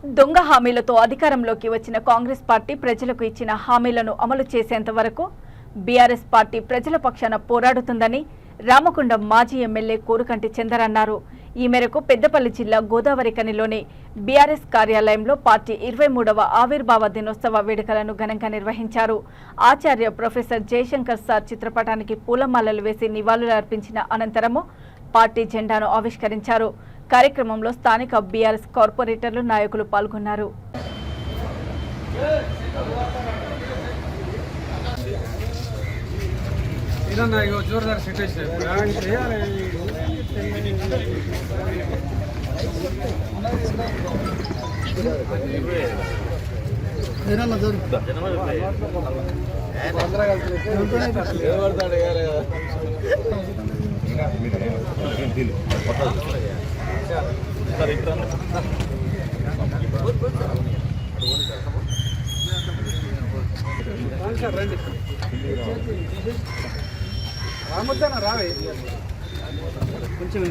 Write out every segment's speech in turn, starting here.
దొంగ హామీలతో అధికారంలోకి వచ్చిన కాంగ్రెస్ పార్టీ ప్రజలకు ఇచ్చిన హామీలను అమలు చేసేంత వరకు బీఆర్ఎస్ పార్టీ ప్రజల పక్షాన పోరాడుతుందని రామకొండ మాజీ ఎమ్మెల్యే కోరుకంటి చందర్ అన్నారు. ఈ మేరకు పెద్దపల్లి జిల్లా గోదావరిఖనిలోని బీఆర్ఎస్ కార్యాలయంలో పార్టీ 23వ ఆవిర్భావ దినోత్సవ వేడుకలను ఘనంగా నిర్వహించారు. ఆచార్య ప్రొఫెసర్ జయశంకర్ సార్ చిత్రపటానికి పూలమాలలు వేసి నివాళులు అర్పించిన అనంతరము పార్టీ జెండాను ఆవిష్కరించారు. కార్యక్రమంలో స్థానిక బీఆర్ఎస్ కార్పొరేటర్లు నాయకులు పాల్గొన్నారు. రామొద్దన రావే కొంచెం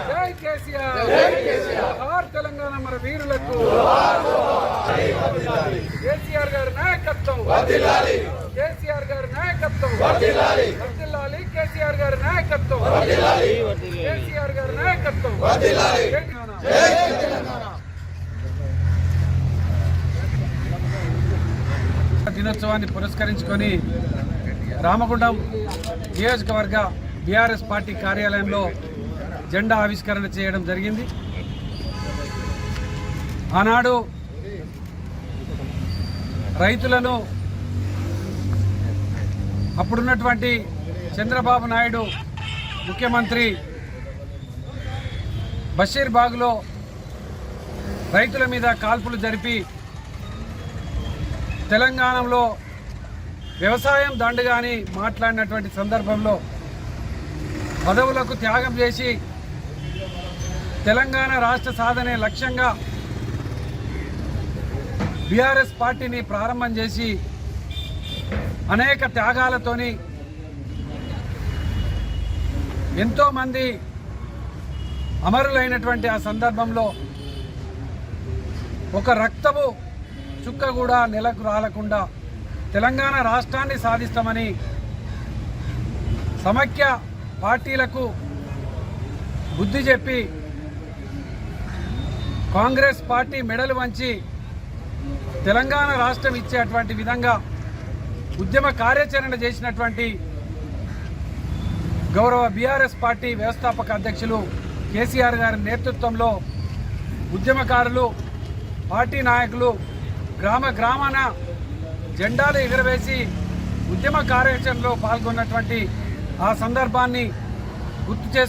జై కేసీఆర్ తెలంగాణ మన వీరులకు కేసీఆర్ గారి నాయకత్వం కేసీఆర్ గారి నాయకత్వం వర్ధిల్లాలి కేసీఆర్ గారి నాయకత్వం కేసీఆర్ గారి నాయకత్వం దినోత్సవాన్ని పురస్కరించుకొని రామగుండం నియోజకవర్గ బీఆర్ఎస్ పార్టీ కార్యాలయంలో జెండా ఆవిష్కరణ చేయడం జరిగింది. ఆనాడు రైతులను అప్పుడున్నటువంటి చంద్రబాబు నాయుడు ముఖ్యమంత్రి బషీర్బాగ్లో రైతుల మీద కాల్పులు జరిపి తెలంగాణలో వ్యవసాయం దండుగా అని మాట్లాడినటువంటి సందర్భంలో పదవులకు త్యాగం చేసి తెలంగాణ రాష్ట్ర సాధనే లక్ష్యంగా బీఆర్ఎస్ పార్టీని ప్రారంభం చేసి అనేక త్యాగాలతోని ఎంతోమంది అమరులైనటువంటి ఆ సందర్భంలో ఒక రక్తపు చుక్క కూడా నెలకు రాలకుండా తెలంగాణ రాష్ట్రాన్ని సాధిస్తామని సమైక్య పార్టీలకు బుద్ధి చెప్పి కాంగ్రెస్ పార్టీ మెడలు వంచి తెలంగాణ రాష్ట్రం ఇచ్చేటువంటి విధంగా ఉద్యమ కార్యాచరణ చేసినటువంటి గౌరవ బీఆర్ఎస్ పార్టీ వ్యవస్థాపక అధ్యక్షులు కేసీఆర్ గారి నేతృత్వంలో ఉద్యమకారులు పార్టీ నాయకులు గ్రామాన జెండాలు ఎగురవేసి ఉద్యమ కార్యాచరణలో పాల్గొన్నటువంటి ఆ సందర్భాన్ని గుర్తు చేసుకు